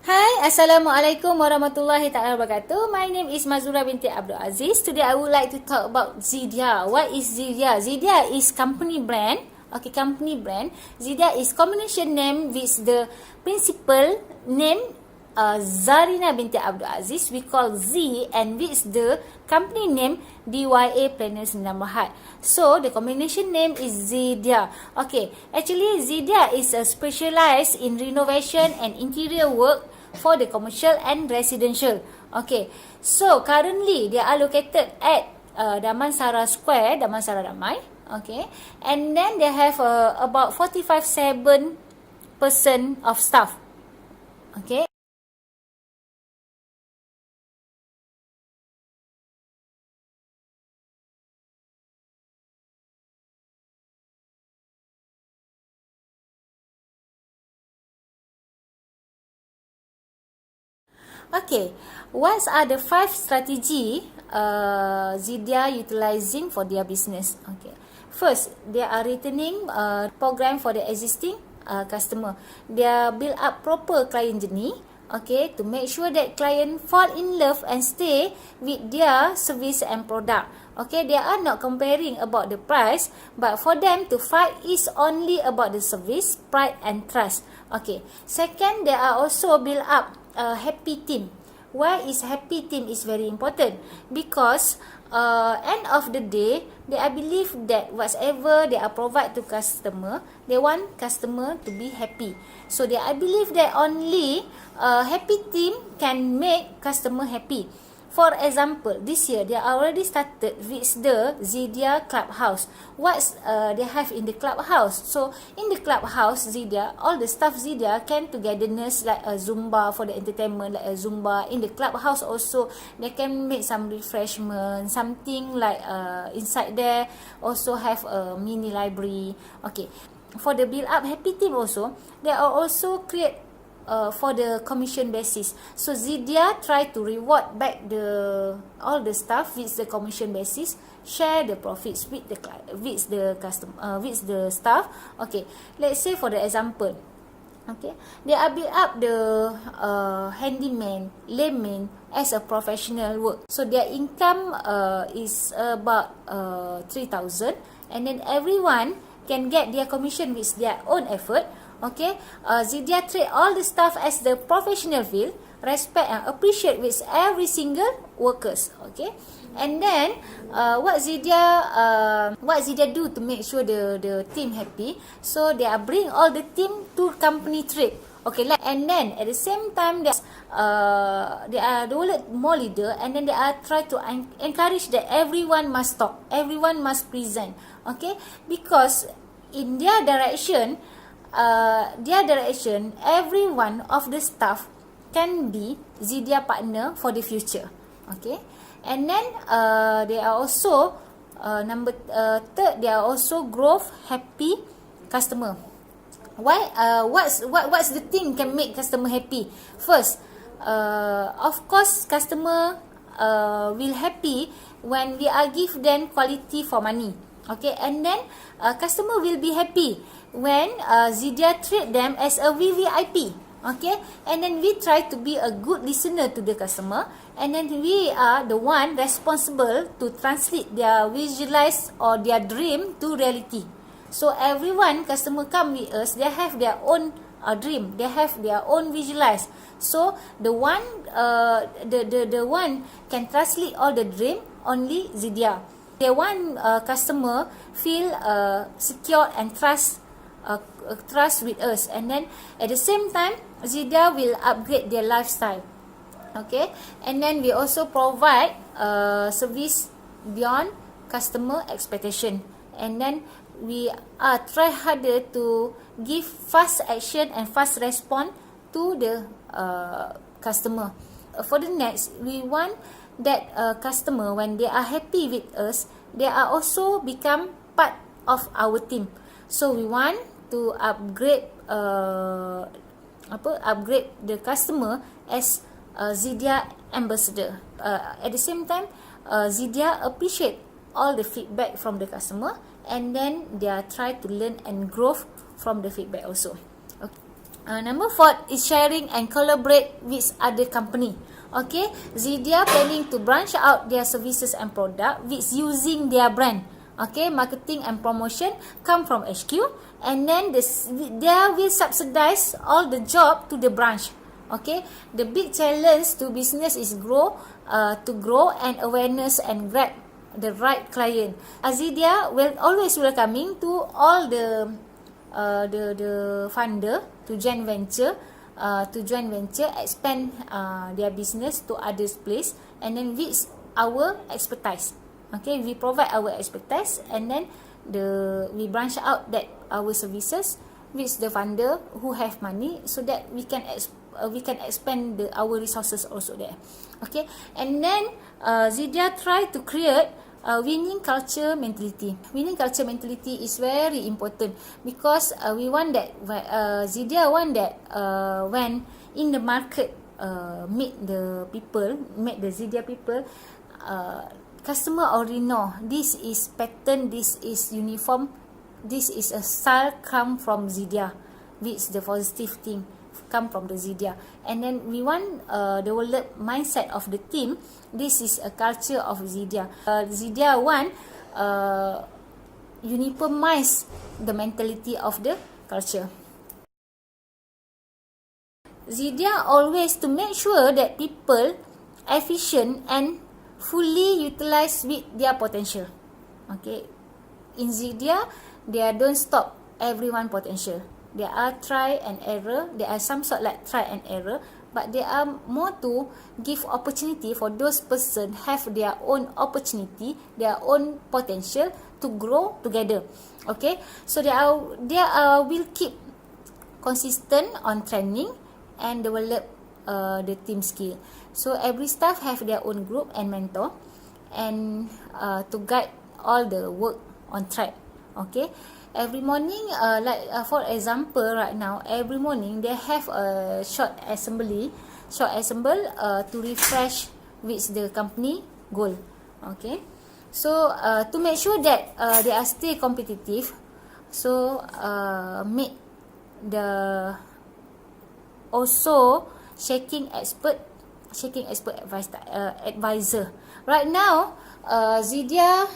Hi, Assalamualaikum warahmatullahi ta'ala wabarakatuh. My name is Mazura binti Abdul Aziz. Today I would like to talk about ZEDYA. What is ZEDYA? ZEDYA is company brand. Okay, company brand. ZEDYA is combination name with the principal name Zarina binti Abdul Aziz. We call Z, and with the company name DYA Planners Namahat. So the combination name is ZEDYA. Okay, actually ZEDYA is specialized in renovation and interior work for the commercial and residential. Okay, so currently they are located at Damansara Square, Damansara Damai. Okay, and then they have about 45-7% of staff. Okay. Okay, what are the 5 strategy ZEDYA utilizing for their business? Okay, first, they are returning program for the existing customer. They are build up proper client journey. Okay, to make sure that client fall in love and stay with their service and product. Okay, they are not comparing about the price, but for them to fight is only about the service, pride and trust. Okay, second, they are also build up a happy team. Why is happy team is very important? Because end of the day, I believe that whatever they are provide to customer, they want customer to be happy. So I believe that only happy team can make customer happy. For example, this year they already started with the ZEDYA Clubhouse. What they have in the clubhouse? So in the clubhouse, ZEDYA, all the staff ZEDYA can togetherness like a Zumba for the entertainment, like a Zumba. In the clubhouse also, they can make some refreshment, something like inside there. Also have a mini library. Okay, for the build up happy team also, they are also create for the commission basis. So ZEDYA try to reward back all the staff with the commission basis, share the profits with the customer, with the staff. Okay, let's say for the example, okay, they are build up the handyman, layman as a professional work. So their income is about 3,000, and then everyone can get their commission with their own effort. Okay, ZEDYA treat all the staff as the professional field, respect and appreciate with every single workers. Okay, and then what ZEDYA do to make sure the team happy? So they are bring all the team to company trip. Okay, and then at the same time they are more leader, and then they are try to encourage that everyone must talk, everyone must present. Okay, because in their direction, every one of the staff can be ZEDYA partner for the future. Okay, and then they are also third, they are also growth happy customer. Why? What's the thing can make customer happy? First, of course, customer will happy when we are give them quality for money. Okay, and then customer will be happy when ZEDYA treat them as a VVIP. Okay, and then we try to be a good listener to the customer, and then we are the one responsible to translate their visualize or their dream to reality. So everyone customer come with us, they have their own dream, they have their own visualize. So the one can translate all the dream only ZEDYA. They want customer feel secure and trust with us, and then at the same time ZEDYA will upgrade their lifestyle. Okay, and then we also provide service beyond customer expectation, and then we try harder to give fast action and fast response to the customer. For the next, we want that customer, when they are happy with us, they are also become part of our team. So we want to upgrade the customer as ZEDYA ambassador. At the same time, ZEDYA appreciate all the feedback from the customer, and then they are try to learn and grow from the feedback also. Number 4 is sharing and collaborate with other company. Okay, ZEDYA planning to branch out their services and product with using their brand. Okay, marketing and promotion come from HQ, and then they will subsidize all the job to the branch. Okay, the big challenge to business is to grow and awareness and grab the right client. ZEDYA will always welcoming to all the funder to joint venture expand their business to other place, and then with our expertise. Okay, we provide our expertise, and then we branch out that our services with the funder who have money, so that we can expand our resources also there. Okay, and then ZEDYA try to create winning culture mentality. Winning culture mentality is very important, because we want that ZEDYA want that when in the market meet the ZEDYA people, customer already know this is pattern, this is uniform, this is a style come from ZEDYA, which the positive thing come from the ZEDYA. And then we want develop mindset of the team. This is a culture of ZEDYA. ZEDYA want uniformize the mentality of the culture. ZEDYA always to make sure that people efficient and fully utilize with their potential. Okay, in ZEDYA, they don't stop everyone potential. There are try and error. There are some sort like try and error, but they are more to give opportunity for those person have their own opportunity, their own potential to grow together. Okay, so they will keep consistent on training and develop the team skill. So every staff have their own group and mentor, and to guide all the work on track. Okay, every morning, for example, right now, every morning they have a short assemble to refresh with the company goal. Okay, so to make sure that they are still competitive, so make the also checking expert advisor. Right now, ZEDYA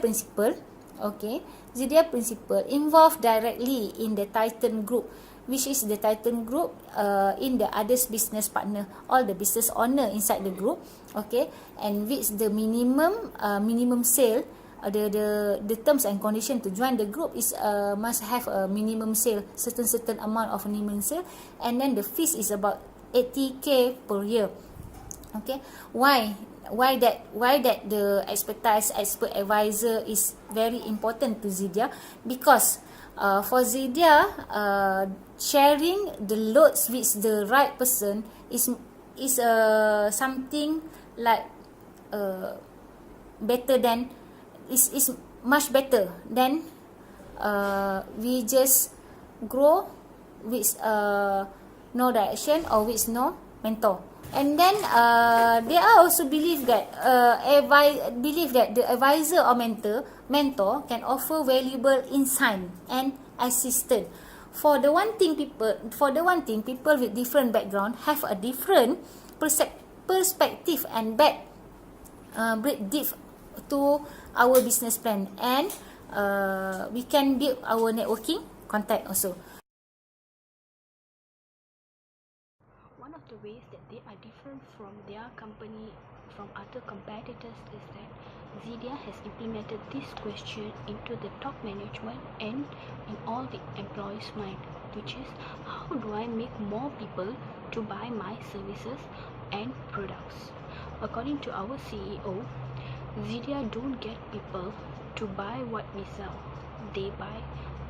principal, okay, ZEDYA principal involved directly in the Titan group, which is the Titan group in the others business partner, all the business owner inside the group. Okay, and with the minimum sale, the terms and condition to join the group is must have a minimum sale, certain amount of minimum sale, and then the fees is about 80k per year. Okay, why that the expert advisor is very important to ZEDYA? Because for ZEDYA, sharing the loads with the right person is something like better than is much better than we just grow with no direction or with no mentor. And then they also believe that the advisor or mentor can offer valuable insight and assistance. For the one thing, people with different background have a different perspective and break deep to our business plan, and we can build our networking contact also. One of the ways that they are different from their company, from other competitors, is that ZEDYA has implemented this question into the top management and in all the employees' mind, which is, how do I make more people to buy my services and products? According to our CEO, ZEDYA don't get people to buy what we sell, they buy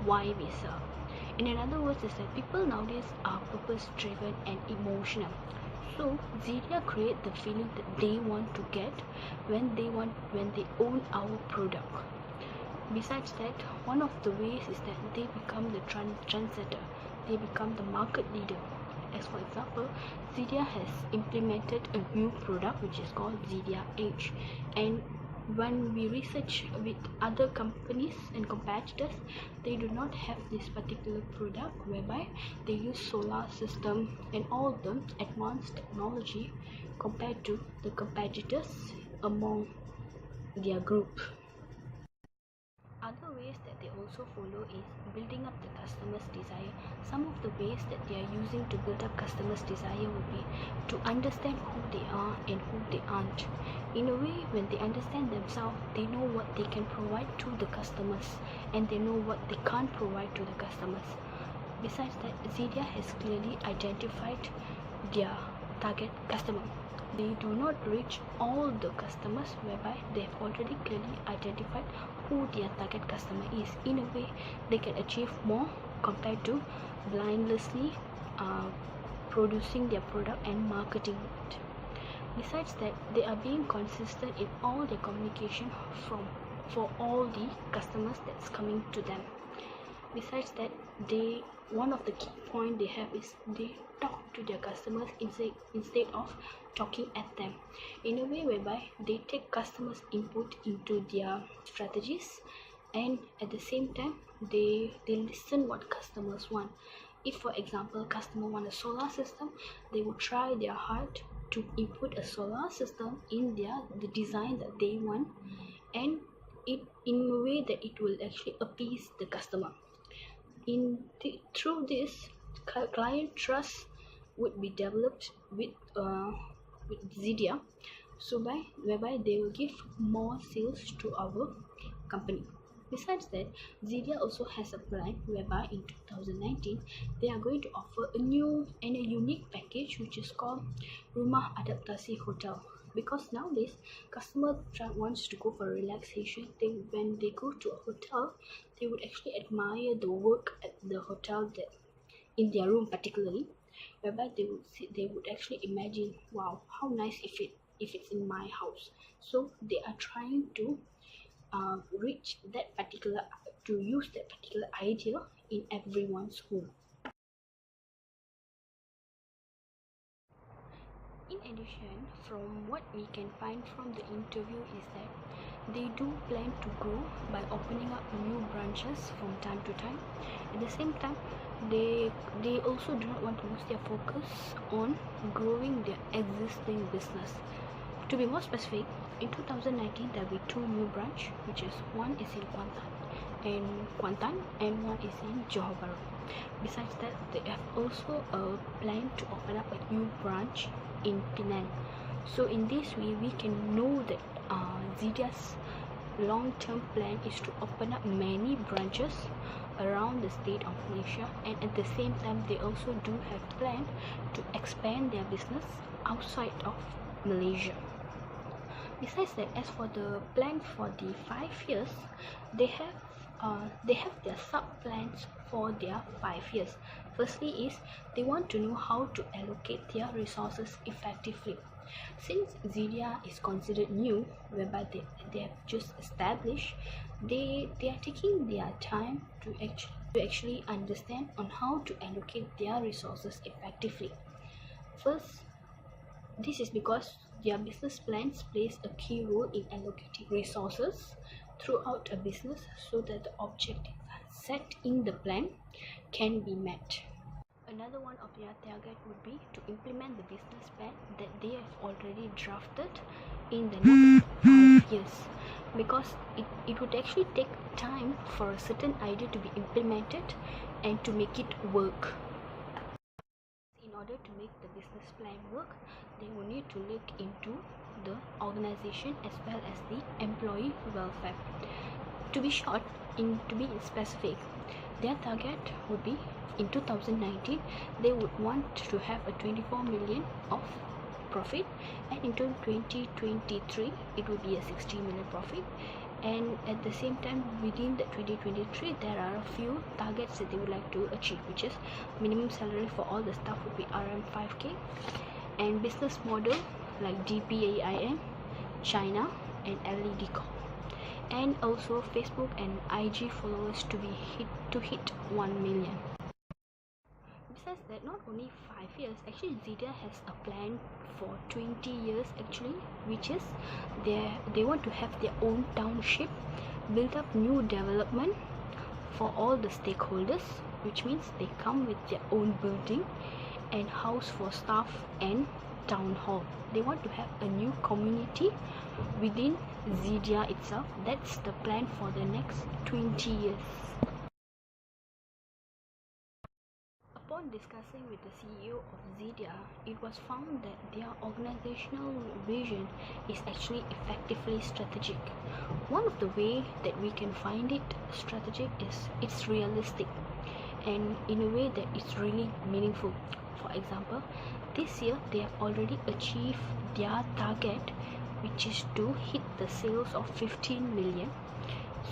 why we sell. In other words, is that people nowadays are purpose driven and emotional. So ZEDYA create the feeling that they want to get when they own our product. Besides that, one of the ways is that they become the trendsetter, they become the market leader. As for example, ZEDYA has implemented a new product which is called ZEDYA Edge, and when we research with other companies and competitors, they do not have this particular product whereby they use solar system and all the advanced technology compared to the competitors among their group. Other ways that they also follow is building up the customer's desire. Some of the ways that they are using to build up customers' desire would be to understand who they are and who they aren't. In a way, when they understand themselves, they know what they can provide to the customers and they know what they can't provide to the customers. Besides that, ZEDYA has clearly identified their target customer. They do not reach all the customers, whereby they have already clearly identified who their target customer is. In a way, they can achieve more compared to blindlessly producing their product and marketing it. Besides that, they are being consistent in all their communication for all the customers that's coming to them. Besides that, one of the key point they have is they talk to their customers instead of talking at them, in a way whereby they take customers' input into their strategies, and at the same time they listen what customers want. If, for example, customer want a solar system, they will try their hard to input a solar system in the design that they want, and it in a way that it will actually appease the customer. Through this, client trust would be developed with ZEDYA, whereby they will give more sales to our company. Besides that, ZEDYA also has a plan whereby in 2019 they are going to offer a new and a unique package which is called Rumah Adaptasi Hotel. Because nowadays customer wants to go for relaxation, when they go to a hotel, they would actually admire the work at the hotel, that in their room particularly, whereby they would actually imagine, wow, how nice if it's in my house. So they are trying to use that particular idea in everyone's home. In addition, from what we can find from the interview is that they do plan to grow by opening up new branches from time to time. At the same time, they also do not want to lose their focus on growing their existing business. To be more specific, in 2019 there will be 2 new branch, which is one is in Kuantan and one is in Johor Bahru. Besides that, they have also a plan to open up a new branch in Penang. So in this way, we can know that ZEDYA's long-term plan is to open up many branches around the state of Malaysia, and at the same time they also do have plan to expand their business outside of Malaysia. Besides that, as for the plan for the 5 years, they have their sub plans for their 5 years. Firstly is they want to know how to allocate their resources effectively. Since ZEDYA is considered new, whereby they have just established, they are taking their time to actually understand on how to allocate their resources effectively. First, this is because their business plans plays a key role in allocating resources throughout a business so that the objective set in the plan can be met. Another one of their target would be to implement the business plan that they have already drafted in the next 5 years, because it would actually take time for a certain idea to be implemented and to make it work. In order to make the business plan work, they will need to look into the organization as well as the employee welfare. To be short, to be specific, their target would be in 2019 they would want to have a 24 million of profit, and in 2023 it will be a 60 million profit, and at the same time within the 2023 there are a few targets that they would like to achieve, which is minimum salary for all the staff would be around 5k, and business model like DPAIN, China and LED.com, and also Facebook and IG followers to hit 1 million. says that not only 5 years, actually ZEDYA has a plan for 20 years actually, which is they want to have their own township, build up new development for all the stakeholders, which means they come with their own building and house for staff and town hall. They want to have a new community within ZEDYA itself. That's the plan for the next 20 years. Upon discussing with the CEO of ZEDYA, it was found that their organizational vision is actually effectively strategic. One of the ways that we can find it strategic is it's realistic and in a way that it's really meaningful. For example, this year they have already achieved their target, which is to hit the sales of 15 million.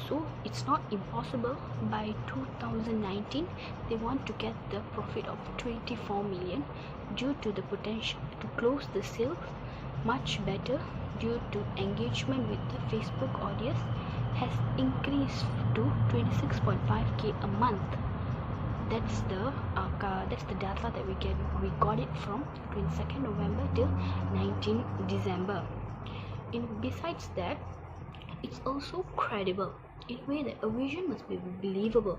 So it's not impossible. By 2019 they want to get the profit of 24 million due to the potential to close the sales much better due to engagement with the Facebook audience has increased to 26.5k a month. That's the data that we got it from 22nd November till 19 December. Besides that, it's also credible in a way that a vision must be believable,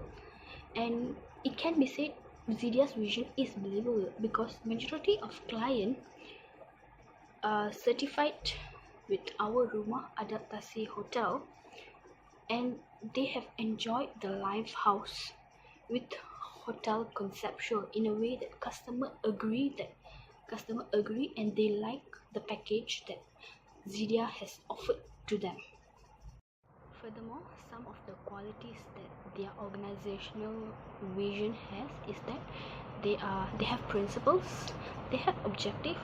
and it can be said ZEDYA's vision is believable because majority of clients are certified with our Rumah Adaptasi Hotel, and they have enjoyed the live house with hotel conceptual in a way that customer agree and they like the package that ZEDYA has offered to them. Furthermore, some of the qualities that their organizational vision has is that they have principles, they have objective,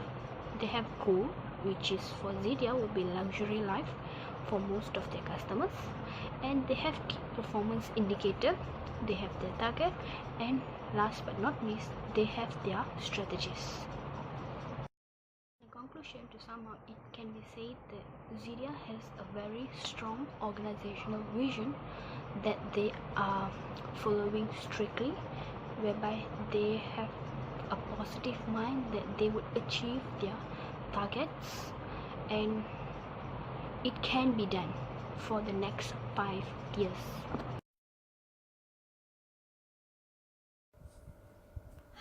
they have goal, which is for ZEDYA will be luxury life for most of their customers, and they have key performance indicator, they have their target, and last but not least, they have their strategies. In conclusion, to sum up, it can be said that ZEDYA has a very strong organizational vision that they are following strictly, whereby they have a positive mind that they would achieve their targets, and it can be done for the next 5 years.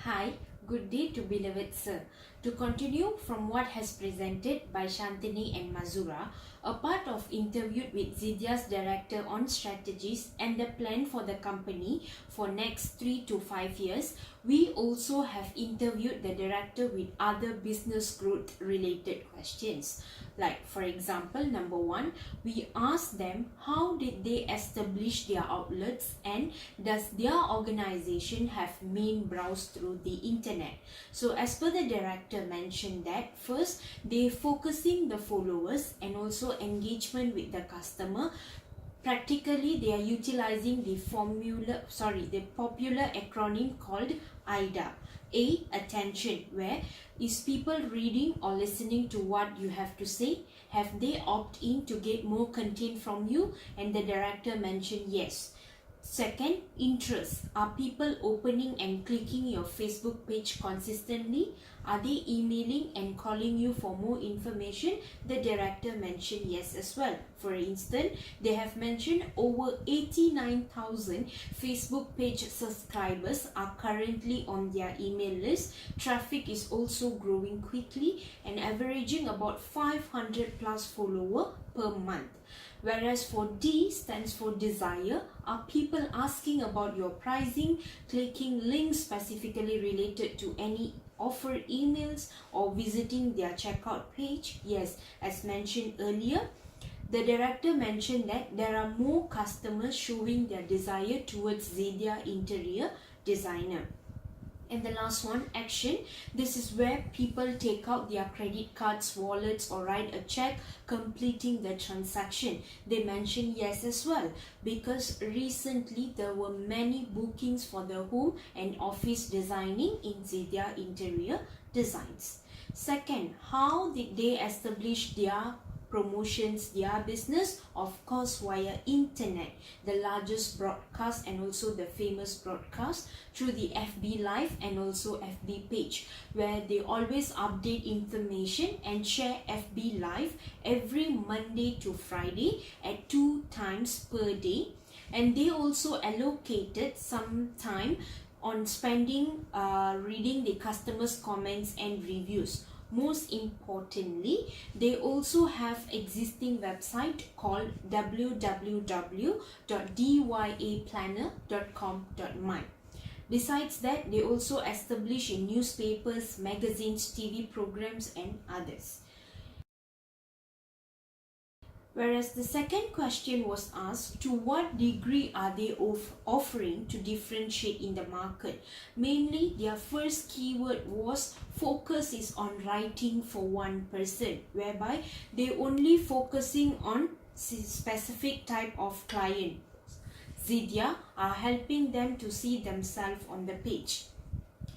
Hi, good day to beloved sir. To continue from what has presented by Shantini and Mazura, a part of interviewed with ZEDYA's director on strategies and the plan for the company for next 3 to 5 years, we also have interviewed the director with other business growth related questions. Like for example, number 1, we asked them how did they establish their outlets and does their organization have main browse through the internet. So as per the director mentioned that first they focusing the followers and also engagement with the customer. Practically they are utilizing the popular acronym called AIDA. A, attention, where is people reading or listening to what you have to say? Have they opt in to get more content from you? And the director mentioned yes. Second, interest. Are people opening and clicking your Facebook page consistently? Are they emailing and calling you for more information? The director mentioned yes as well. For instance, they have mentioned over 89,000 Facebook page subscribers are currently on their email list. Traffic is also growing quickly and averaging about 500 plus followers per month. Whereas for D stands for desire, are people asking about your pricing, clicking links specifically related to any offer emails or visiting their checkout page? Yes, as mentioned earlier, the director mentioned that there are more customers showing their desire towards ZEDYA interior designer. And the last one, action. This is where people take out their credit cards, wallets or write a check completing the transaction. They mention yes as well because recently there were many bookings for the home and office designing in ZEDYA interior designs. Second, how did they establish their promotions their business, of course via internet, the largest broadcast and also the famous broadcast through the FB Live and also FB page, where they always update information and share FB Live every Monday to Friday at 2 times per day. And they also allocated some time on spending reading the customers' comments and reviews. Most importantly, they also have existing website called www.dyaplanner.com.my. Besides that, they also establish in newspapers, magazines, TV programs and others. Whereas the second question was asked, to what degree are they offering to differentiate in the market? Mainly, their first keyword was focus is on writing for one person, whereby they only focusing on specific type of client. ZEDYA are helping them to see themselves on the page.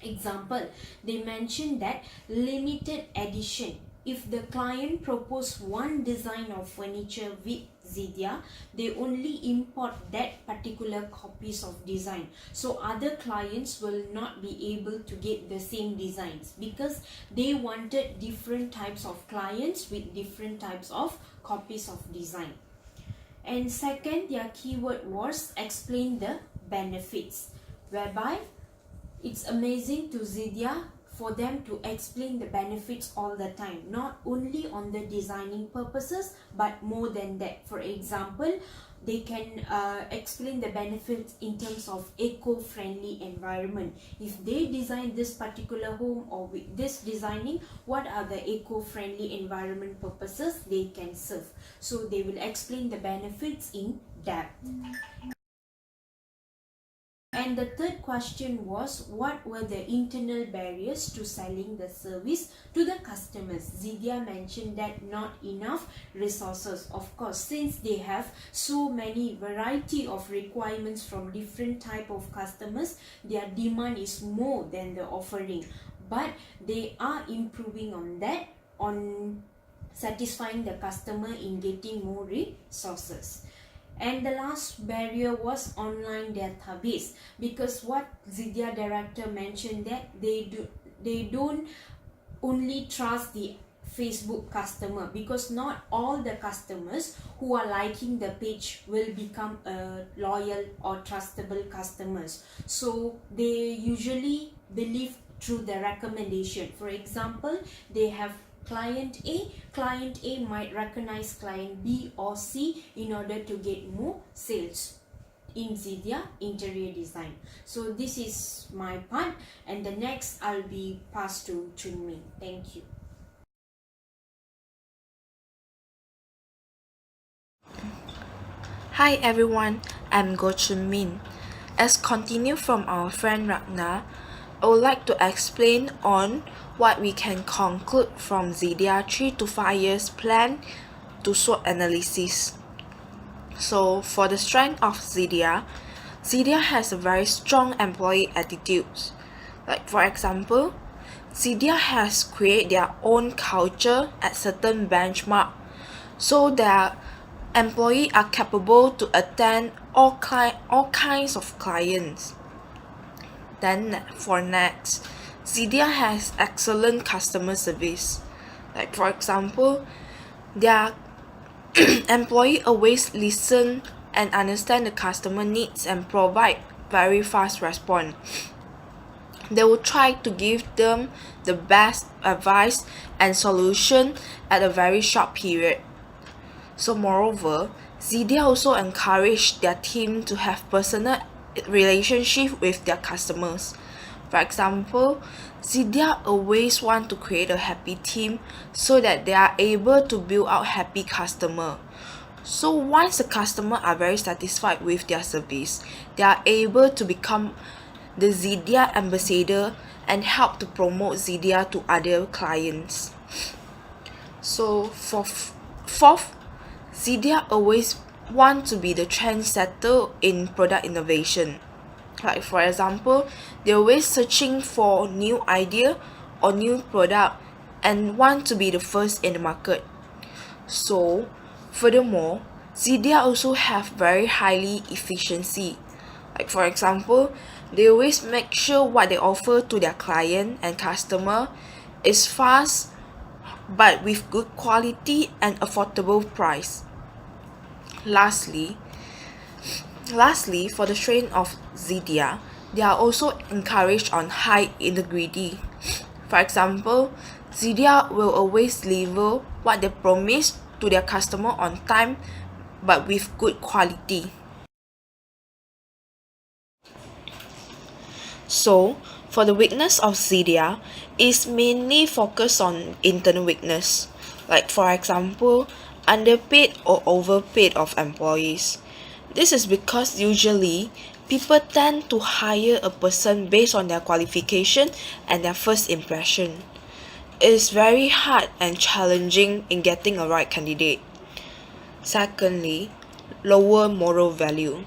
Example, they mentioned that limited edition. If the client propose one design of furniture with ZEDYA, they only import that particular copies of design. So other clients will not be able to get the same designs because they wanted different types of clients with different types of copies of design. And second, their keyword was explain the benefits, whereby it's amazing to ZEDYA for them to explain the benefits all the time, not only on the designing purposes but more than that. For example, they can explain the benefits in terms of eco-friendly environment. If they design this particular home or with this designing, what are the eco-friendly environment purposes they can serve? So they will explain the benefits in depth. And the third question was, what were the internal barriers to selling the service to the customers? ZEDYA mentioned that not enough resources. Of course, since they have so many variety of requirements from different type of customers, their demand is more than the offering. But they are improving on that, on satisfying the customer in getting more resources. And the last barrier was online database, because what ZEDYA director mentioned that they don't only trust the Facebook customer, because not all the customers who are liking the page will become a loyal or trustable customers. So they usually believe through the recommendation. For example, they have client A might recognize client B or C in order to get more sales in ZEDYA interior design. So this is my part, and the next I'll be passed to Chun Min. Thank you. Hi everyone, I'm Go Chun Min. As continued from our friend Ragnar, I would like to explain on what we can conclude from ZEDYA 3 to 5 years plan to SWOT analysis. So for the strength of ZEDYA has a very strong employee attitudes. Like for example, ZEDYA has created their own culture at certain benchmark, so their employees are capable to attend all kinds of clients. Then for next, ZEDYA has excellent customer service. Like for example, their employee always listen and understand the customer needs and provide very fast response. They will try to give them the best advice and solution at a very short period. So moreover, ZEDYA also encourage their team to have personal relationship with their customers. For example, ZEDYA always want to create a happy team so that they are able to build out happy customer. So once the customer are very satisfied with their service, they are able to become the ZEDYA ambassador and help to promote ZEDYA to other clients. So for fourth, ZEDYA always want to be the trendsetter in product innovation. Like for example, they're always searching for new idea or new product and want to be the first in the market. So, furthermore, ZEDYA also have very highly efficiency. Like for example, they always make sure what they offer to their client and customer is fast but with good quality and affordable price. Lastly, for the strain of ZEDYA, they are also encouraged on high integrity. For example, ZEDYA will always deliver what they promise to their customer on time but with good quality. So, for the weakness of ZEDYA, is mainly focused on internal weakness, like for example, underpaid or overpaid of employees. This is because usually people tend to hire a person based on their qualification and their first impression. It is very hard and challenging in getting a right candidate. Secondly, lower moral value.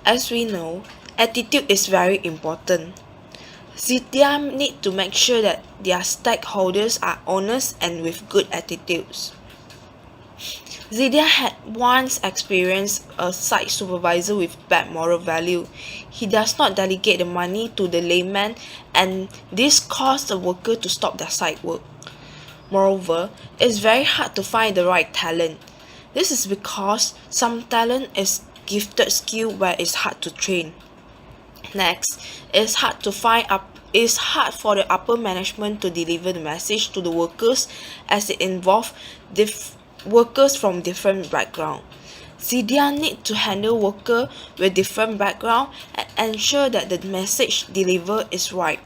As we know, attitude is very important. ZEDYA need to make sure that their stakeholders are honest and with good attitudes. ZEDYA had once experienced a site supervisor with bad moral value. He does not delegate the money to the layman, and this caused the worker to stop their site work. Moreover, it's very hard to find the right talent. This is because some talent is gifted skill where it's hard to train. Next, it's hard for the upper management to deliver the message to the workers as it involves workers from different backgrounds. ZEDYA need to handle workers with different backgrounds and ensure that the message delivered is right.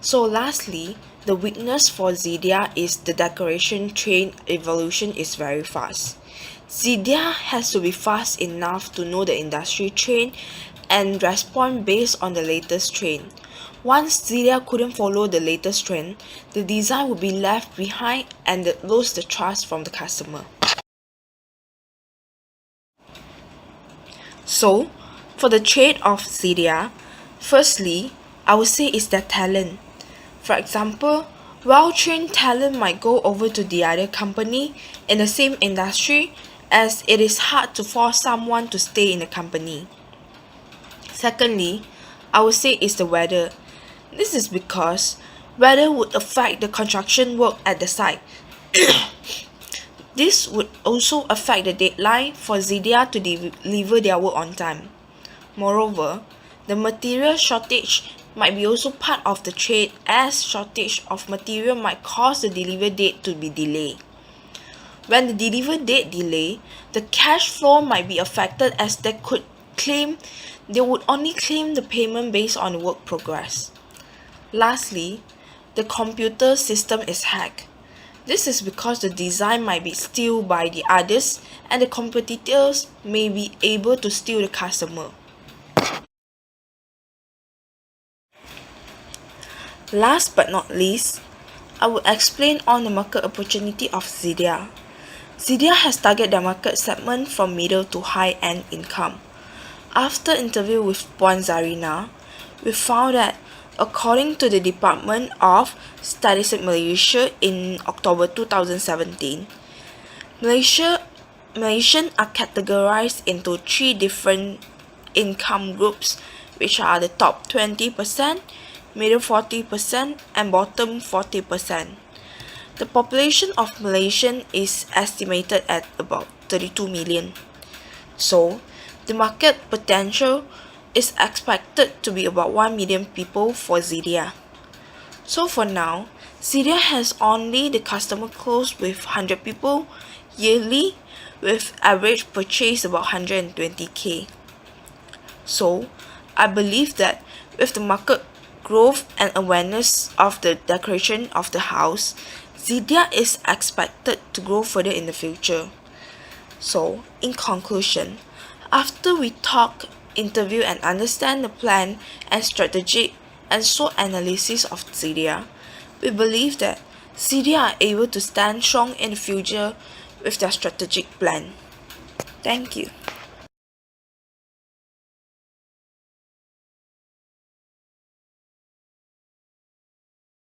So lastly, the weakness for ZEDYA is the decoration train evolution is very fast. ZEDYA has to be fast enough to know the industry trend and respond based on the latest trend. Once ZEDYA couldn't follow the latest trend, the design would be left behind and lose the trust from the customer. So, for the trade of ZEDYA, firstly, I would say is their talent. For example, well-trained talent might go over to the other company in the same industry as it is hard to force someone to stay in the company. Secondly, I would say is the weather. This is because weather would affect the construction work at the site. This would also affect the deadline for ZEDYA to deliver their work on time. Moreover, the material shortage might be also part of the trade, as shortage of material might cause the delivery date to be delayed. When the delivery date delay, the cash flow might be affected as they would only claim the payment based on work progress. Lastly, the computer system is hacked. This is because the design might be stolen by the others and the competitors may be able to steal the customer. Last but not least, I will explain on the market opportunity of ZEDYA. ZEDYA has targeted their market segment from middle to high-end income. After interview with Puan Zarina, we found that according to the Department of Statistics Malaysia in October 2017, Malaysians are categorized into 3 different income groups, which are the top 20%, middle 40%, and bottom 40%. The population of Malaysians is estimated at about 32 million. So, the market potential is expected to be about 1 million people for ZEDYA. So for now, ZEDYA has only the customer close with 100 people yearly with average purchase about 120k. So, I believe that with the market growth and awareness of the decoration of the house, ZEDYA is expected to grow further in the future. So, in conclusion, after we talk, interview and understand the plan and strategy and SWOT analysis of ZEDYA, we believe that ZEDYA are able to stand strong in the future with their strategic plan. Thank you.